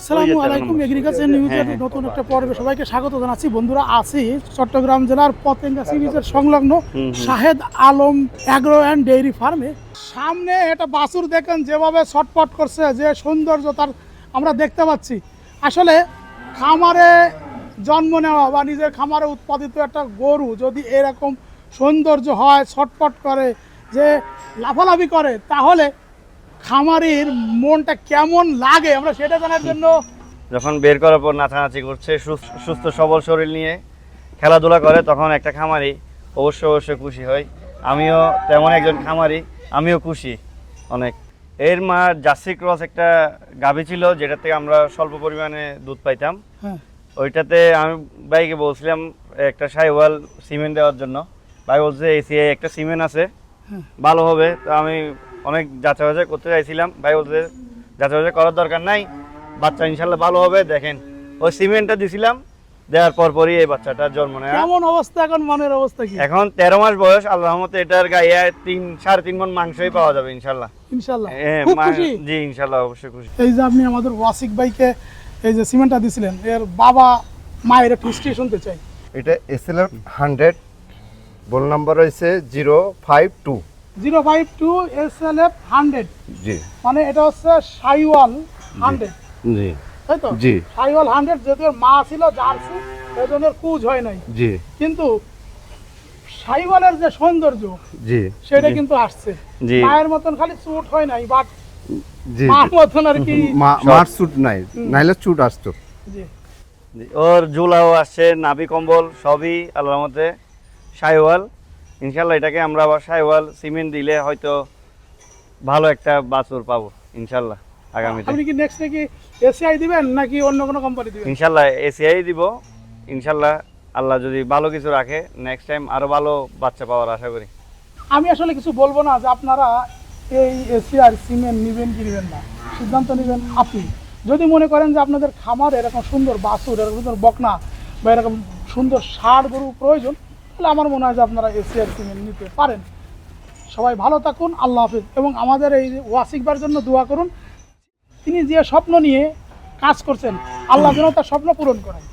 আসসালামু আলাইকুম, এগ্রিকালচার নিউজের নতুন একটা পর্বে সবাইকে স্বাগত জানাচ্ছি। বন্ধুরা, আছি চট্টগ্রাম জেলার পতেঙ্গা সি বিচের সংলগ্ন Shahed Alam agro and dairy ফার্মে। সামনে এটা বাছুর দেখেন যেভাবে ছটপট করছে, যে সৌন্দর্য তার আমরা দেখতে পাচ্ছি। আসলে খামারে জন্ম নেওয়া বা নিজের খামারে উৎপাদিত একটা গরু যদি এরকম সৌন্দর্য হয়, ছটপট করে, যে লাফালাফি করে, তাহলে খামারির মনটা কেমন লাগে আমরা সেটা জানার জন্য যখন বের করার পর নাচানাচি করছে, সুস্থ সবল শরীর নিয়ে খেলাধুলা করে, তখন একটা খামারি অবশ্যই খুশি হয়। আমিও তেমন একজন খামারি, আমিও খুশি অনেক। এর মা জার্সি ক্রস একটা গাভী ছিল, যেটা থেকে আমরা স্বল্প পরিমাণে দুধ পাইতাম। ওইটাতে আমি ভাইকে বলছিলাম একটা সাইওয়াল সিমেন্ট দেওয়ার জন্য। ভাই বলছে এসিআই একটা সিমেন্ট আছে, ভালো হবে। তো আমি অনেক যাচাই বাছাই করতে চাইছিলাম, ভাই বলতে যাচাই বাছাই করার দরকার নাই, বাচ্চা ইনশাল্লাহ ভালো হবে। দেখেন ওই সিমেন্টটা দিছিলাম, দেওয়ার পরই এই বাচ্চাটার জন্ম নেয়। কেমন অবস্থা এখন, মনের অবস্থা কি? এখন 13 মাস বয়স, আল্লাহর রহমতে এটার গায়ে 3-3.5 মণ মাংসই পাওয়া যাবে ইনশাল্লাহ। খুব খুশি? জি ইনশাল্লাহ, অবশ্যই খুশি। এই যে আপনি আমাদের ওয়াসিক ভাইকে এই যে সিমেন্টটা দিছিলেন, এর বাবা মায়ের একটু হিস্ট্রি শুনতে চাই। এটা এসএলএফ 100, বল নাম্বার হইছে 052 SLF 100। জি মানে এটা হচ্ছে সাইওয়াল 100, জি তাই তো? জি সাইওয়াল 100, যেহেতু এর মা ছিল জার্সি, এই জন্য এর কুজ হয় নাই। জি কিন্তু সাইওয়ালের যে সৌন্দর্য, জি সেটা কিন্তু আসছে। জি। মায়ের মতন খালি চুট হয় নাই, বাট জি মার মতন আর কি। মার চুট নাই, নাইলে চুট আসতো। জি। ওর জুলাও আসছে, নাভি কম্বল সবই আল্লাহর রহমতে সাইওয়াল। ইনশাল্লাহ এটাকে আমরা আবার সাইওয়াল সিমেন্ট দিলে হয়তো ভালো একটা বাছুর পাবো ইনশাল্লাহ আগামীতে। আপনি কি নেক্সট কি এসিআই দিবেন নাকি অন্য কোনো কোম্পানি দিবেন? ইনশাল্লাহ এসিআই দিব ইনশাল্লাহ, আল্লাহ যদি ভালো কিছু রাখে নেক্সট টাইম আরো ভালো বাচ্চা পাওয়ার আশা করি। আমি আসলে কিছু বলবো না যে আপনারা এই এসিআর সিমেন্ট নেবেন কি নেবেন না, সিদ্ধান্ত নেবেন আপনি। যদি মনে করেন যে আপনাদের খামার এরকম সুন্দর বাছুর, এরকম সুন্দর বকনা বা এরকম সুন্দর ষাঁড় গরু প্রয়োজন, তাহলে আমার মনে হয় যে আপনারা এসিআর সিমেন্ট নিতে পারেন। সবাই ভালো থাকুন, আল্লাহ হাফিজ। এবং আমাদের এই ওয়াসিকবার জন্য দোয়া করুন। তিনি যে স্বপ্ন নিয়ে কাজ করছেন, আল্লাহ যেন তার স্বপ্ন পূরণ করেন।